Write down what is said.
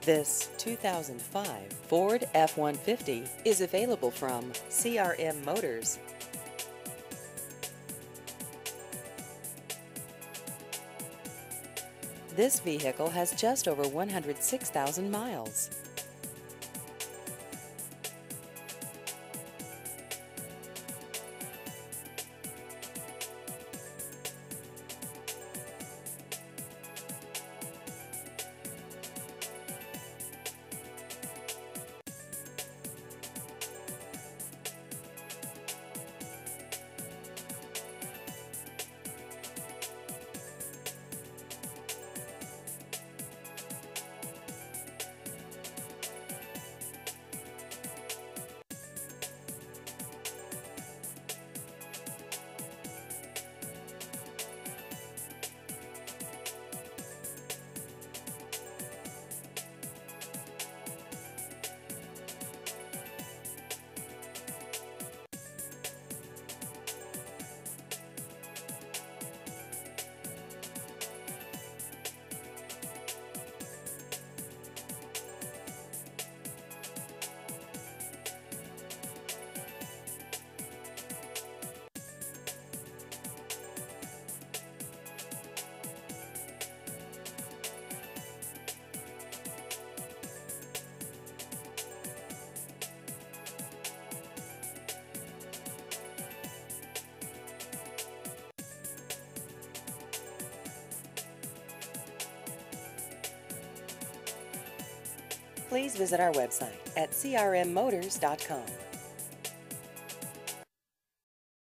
This 2005 Ford F-150 is available from CRM Motors. This vehicle has just over 106,000 miles. Please visit our website at crmmotors.com.